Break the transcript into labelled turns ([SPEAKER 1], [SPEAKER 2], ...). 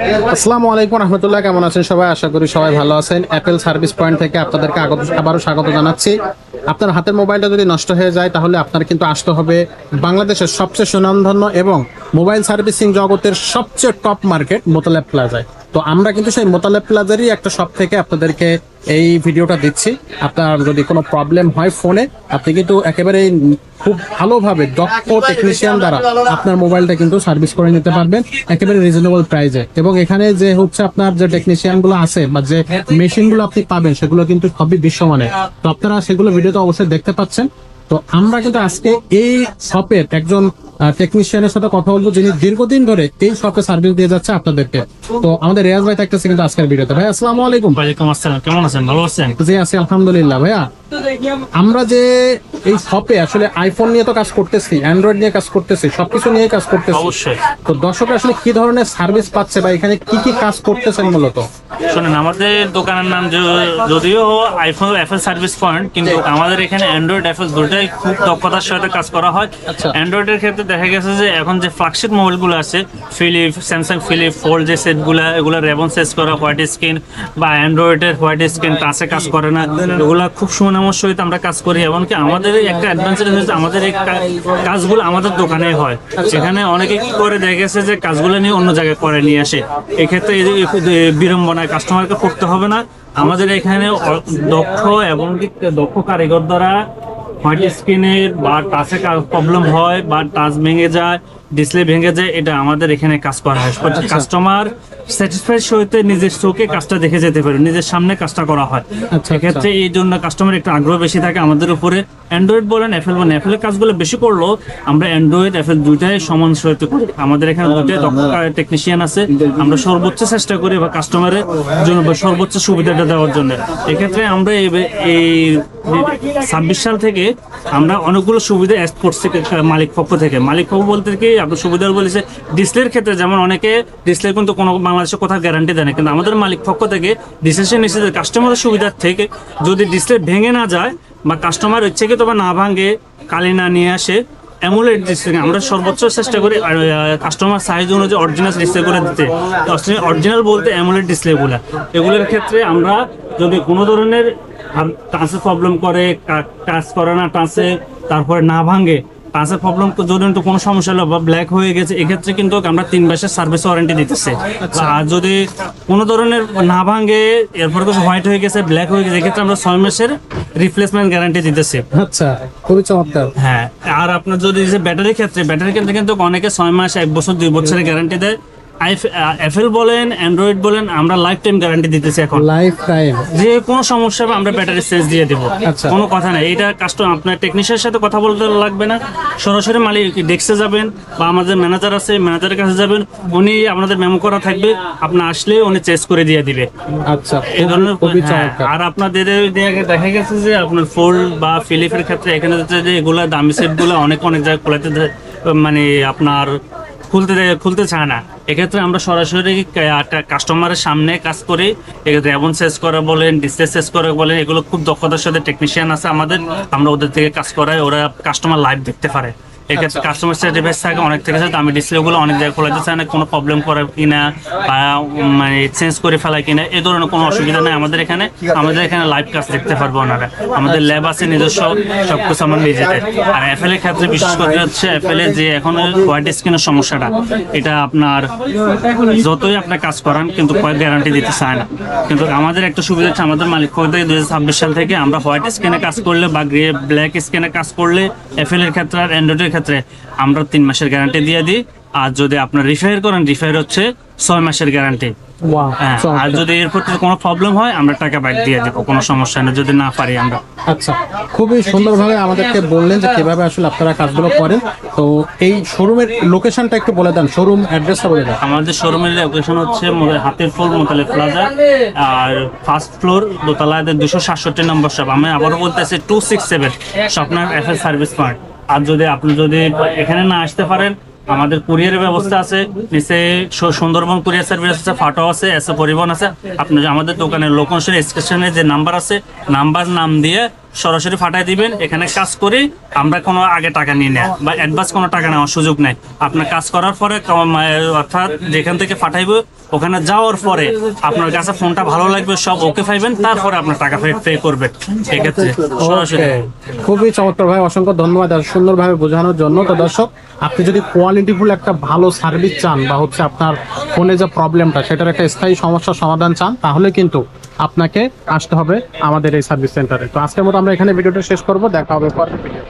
[SPEAKER 1] আসসালামু আলাইকুম রহমতুল্লাহ, কেমন আছেন সবাই? আশা করি সবাই ভালো আছেন। অ্যাপেল সার্ভিস পয়েন্ট থেকে আপনাদেরকে আবারও স্বাগত জানাচ্ছি। আপনার হাতের মোবাইলটা যদি নষ্ট হয়ে যায় তাহলে আপনার কিন্তু আসতে হবে বাংলাদেশের সবচেয়ে সুনামধন্য এবং মোবাইল সার্ভিসিং জগতের সবচেয়ে টপ মার্কেট মোতালেব প্লাজায়। তো আমরা কিন্তু সেই মোতালেব প্লাজারই একটা শপ থেকে আপনাদেরকে এই ভিডিওটা দিচ্ছি। আপনার যদি কোনো প্রবলেম হয় ফোনে, আপনি কিন্তু একেবারে খুব ভালোভাবে দক্ষ টেকনিশিয়ান দ্বারা আপনার মোবাইলটা কিন্তু সার্ভিস করে নিতে পারবেন একেবারে রিজনেবল প্রাইসে। এবং এখানে যে হচ্ছে আপনার যে টেকনিশিয়ান গুলো আছে বা যে মেশিন গুলো আপনি পাবেন সেগুলো কিন্তু সবই বিশ্বমানের। তো আপনারা সেগুলো ভিডিওতে অবশ্যই দেখতে পাচ্ছেন। তো আমরা কিন্তু আজকে এই শপের একজন টেকনিশিয়ানের সাথে কথা বলবো, যিনি দীর্ঘদিন ধরে এই শপে সার্ভিস দিয়ে যাচ্ছে আপনাদেরকে। তো আমাদের রিয়াজ ভাই থাকতেছে কিন্তু আজকের ভিডিওতে। ভাই আসসালামু আলাইকুম।
[SPEAKER 2] ওয়ালাইকুম আসসালাম, কেমন আছেন? ভালো আছেন?
[SPEAKER 1] জি আছি আলহামদুলিল্লাহ। ভাইয়া, আমরা যে এই শপে আসলে আইফোন নিয়ে তো কাজ করতেছি, অ্যান্ড্রয়েড নিয়ে কাজ করতেছি, সবকিছু নিয়ে কাজ করতেছি।
[SPEAKER 2] অবশ্যই।
[SPEAKER 1] তো দর্শকরা আসলে কি ধরনের সার্ভিস পাচ্ছে বা এখানে কি কি কাজ করতেছেন মূলত?
[SPEAKER 2] শোনেন, আমাদের দোকানের নাম যদিও আইফোন অ্যাপেল সার্ভিস পয়েন্ট, কিন্তু আমাদের এখানে অ্যান্ড্রয়েড অ্যাপেল দুটাই খুব দক্ষতার সাথে কাজ করা হয়। অ্যান্ড্রয়েডের ক্ষেত্রে দেখা গেছে যে এখন যে ফ্ল্যাগশিপ মোবাইলগুলো আছে, ফিলিপ, স্যামসাং ফিলিপ ফোল্ড যে সেটগুলো, এগুলো রেবন সেট করা হোয়াইট স্ক্রিন, বা অ্যান্ড্রয়েডের হোয়াইট স্ক্রিন টাচে কাজ করে না, এগুলো খুব সুনামের সহিত আমরা কাজ করি। এমনকি আমাদের একটা অ্যাডভান্সেজ হয়েছে, আমাদের এই কাজগুলো আমাদের দোকানে হয়। সেখানে অনেকে কি করে দেখা গেছে যে কাজগুলো নিয়ে অন্য জায়গায় করে নিয়ে আসে। এক্ষেত্রে বিড়ম্বনায় কাস্টমারকে করতে হবে না। আমাদের এখানে দক্ষ এবং দক্ষ কারিগর দ্বারা হোয়াইট স্ক্রিনের বা টাচে প্রবলেম হয় বা টাচ ভেঙে যায়, ডিসপ্লে ভেঙে যায়, এটা আমাদের এখানে কাজ করা হয়। কাস্টমার স্যাটিসফাইড সহিত নিজের চোখে কাজটা দেখে যেতে পারে, নিজের সামনে কাজটা করা হয়। এক্ষেত্রে এই জন্য কাস্টমার একটু আগ্রহ বেশি থাকে আমাদের উপরে। অ্যান্ড্রয়েড বলেন অ্যাপেল বলেন, অ্যাপেলের কাজগুলো বেশি করলেও আমরা অ্যান্ড্রয়েড অ্যাপেল দুইটাই সমান সহিত করি। আমাদের এখানে দুইটাই দক্ষ টেকনিশিয়ান আছে। আমরা সর্বোচ্চ চেষ্টা করি বা কাস্টমারের জন্য সর্বোচ্চ সুবিধাটা দেওয়ার জন্য। এক্ষেত্রে আমরা এই 26 সাল থেকে আমরা অনেকগুলো সুবিধা অ্যাড করছি মালিক পক্ষ থেকে। মালিক পক্ষ বলতে কি আপনার সুবিধা বলেছে ডিসপ্লের ক্ষেত্রে, যেমন অনেকে ডিসপ্লে কিন্তু কোনো বাংলাদেশে কোথাও গ্যারান্টি দেয় না, কিন্তু আমাদের মালিক পক্ষ থেকে ডিসিশন নিচ্ছে যে কাস্টমারের সুবিধার থেকে যদি ডিসপ্লে ভেঙে না যায় বা কাস্টমার ইচ্ছে কি তবে না ভাঙে, কালি না নিয়ে আসে, অ্যামোলেড ডিসপ্লে আমরা সর্বোচ্চ চেষ্টা করি কাস্টমার সাইজ অনুযায়ী অরিজিনাল ডিসপ্লে করে দিতে। অরিজিনাল বলতে অ্যামোলেড ডিসপ্লেগুলো, এগুলোর ক্ষেত্রে আমরা যদি কোনো ধরনের টাচে প্রবলেম করে, টাচ করে না টাচে, তারপরে না ভাঙে, টাচের প্রবলেম যদি কোনো সমস্যা হলো বা ব্ল্যাক হয়ে গেছে, এক্ষেত্রে কিন্তু আমরা 3 মাসের সার্ভিস ওয়ারেন্টি দিতেছি। আর যদি কোনো ধরনের না ভাঙে, এরপর কিছু হোয়াইট হয়ে গেছে, ব্ল্যাক হয়ে গেছে, এক্ষেত্রে আমরা 6 মাসের রিপ্লেসমেন্ট গ্যারান্টি দিতেছি।
[SPEAKER 1] আচ্ছা, খুবই চমৎকার।
[SPEAKER 2] হ্যাঁ, আর আপনার যদি ব্যাটারির ক্ষেত্রে কিন্তু অনেকে 6 মাস, 1 বছর, 2 বছরের গ্যারান্টি দেয়। অ্যাপেল বলেন অ্যান্ড্রয়েড বলেন, আমরা লাইফ টাইম গ্যারান্টি দিতেছি। এখন
[SPEAKER 1] লাইফ টাইম
[SPEAKER 2] যে কোনো সমস্যা হবে আমরা ব্যাটারি চেঞ্জ দিয়ে দেবো, কোনো কথা নাই। এটা কাস্টমার আপনার টেকনিশিয়ানের সাথে কথা বলতে লাগবে না, সরাসরি মালিক ডেস্কে যাবেন বা আমাদের ম্যানেজার আছে, ম্যানেজারের কাছে যাবেন, উনি আপনাদের মেমো করা থাকবে, আপনি আসলে উনি চেঞ্জ করে দিয়ে দিবে।
[SPEAKER 1] আচ্ছা,
[SPEAKER 2] এই ধরনের। আর আপনাদের দেখা গেছে যে আপনার ফোল্ড বা ফিলিপের ক্ষেত্রে এখানে যে এগুলো দামি সেটগুলো অনেক জায়গায় খোলাতে মানে আপনার খুলতে চায় না। এক্ষেত্রে আমরা সরাসরি কাস্টমারের সামনে কাজ করি। এক্ষেত্রে এমন সেস করা বলেন, ডিসপ্লে সেস করা বলেন, এগুলো খুব দক্ষতার সাথে টেকনিশিয়ান আছে আমাদের, আমরা ওদের থেকে কাজ করাই, ওরা কাস্টমার লাইভ দেখতে পারে। এক্ষেত্রে কাস্টমার স্যাটিসফাইড থাকে। অনেক থেকে দামি ডিসপ্লেগুলো অনেক জায়গায় খোলাতে চায় না, কোনো প্রবলেম করে কিনা বা মানে চেঞ্জ করে ফেলায় কিনা, এই ধরনের কোনো অসুবিধা নেই। আমাদের এখানে লাইভ কাজ দেখতে পারবো ওনারা। আমাদের ল্যাব আছে নিজস্ব, সবকিছু আমার নিজেদের। আর অ্যাপেলের ক্ষেত্রে বিশেষ করে হচ্ছে অ্যাপেলের যে এখন হোয়াইট স্ক্রিনের সমস্যাটা, এটা আপনার যতই আপনার কাজ করান কিন্তু গ্যারান্টি দিতে চায় না। কিন্তু আমাদের একটা সুবিধা হচ্ছে, আমাদের মালিক পক্ষ থেকে 2026 সাল থেকে আমরা হোয়াইট স্ক্রিনে কাজ করলে বা ব্ল্যাক স্ক্রিনে কাজ করলে অ্যাপেলের ক্ষেত্রে আর অ্যান্ড্রয়েডের ক্ষেত্রে আমরা 3 মাসের গ্যারান্টি দিয়ে দিই। আর যদি আপনার রিফায়ার করেন, রিফায়ার হচ্ছে 6 মাসের গ্যারান্টি। আর যদি এরপর কোনো প্রবলেম হয় আমরা টাকা ব্যাক দিয়ে দেবো, কোনো সমস্যা নেই যদি না পারি আমরা।
[SPEAKER 1] আচ্ছা, খুবই সুন্দরভাবে আমাদেরকে বললেন যে কিভাবে আসলে আপনারা কাজগুলো করেন। তো এই শোরুমের লোকেশনটা একটু বলে দেন, শোরুম অ্যাড্রেসটা বলে দেন।
[SPEAKER 2] আমাদের শোরুমের লোকেশন হচ্ছে হাতের ফোল মোতালেব প্লাজা, আর ফার্স্ট ফ্লোর, দোতলায় 267 নম্বর শপ। আমি আবারও বলতেছি 267 স্বপ্নার অ্যাপেল সার্ভিস পয়েন্ট। আর আপনি যদি এখানে না আসতে পারেন, আমাদের কুরিয়ারের ব্যবস্থা আছে, নিচে সুন্দরবন কুরিয়ার সার্ভিস আছে, ফাটো আছে, এসে পরিবহন আছে। আপনি আমাদের দোকানের লোকেশন স্টেশনে যে নাম্বার আছে, নাম দিয়ে সরাসরি ফাটাই দিবেন, এখানে কাজ করে আমরা কোনো আগে টাকা নিয়ে নেয় বা অ্যাডভান্স কোনো টাকা নেওয়ার সুযোগ নাই। আপনার কাজ করার পরে অর্থাৎ যেখান থেকে ফাটাইবো ওখানে যাওয়ার পরে আপনার কাছে ফোনটা ভালো লাগবে, সব ওকে পাইবেন, তারপরে আপনার টাকা পে করবেন। সেক্ষেত্রে সরাসরি
[SPEAKER 1] Okay, খুবই চমৎকার ভাই, অসংখ্য ধন্যবাদ আর সুন্দরভাবে বোঝানোর জন্য। তো দর্শক, আপনি যদি কোয়ালিটিফুল একটা ভালো সার্ভিস চান বা হচ্ছে আপনার ফোনে যে প্রবলেমটা সেটার একটা স্থায়ী সমস্যার সমাধান চান, তাহলে কিন্তু আপনাকে আসতে হবে আমাদের এই সার্ভিস সেন্টারে। তো আজকের মতো আমরা এখানে ভিডিওটা শেষ করব, দেখা হবে পরের ভিডিও।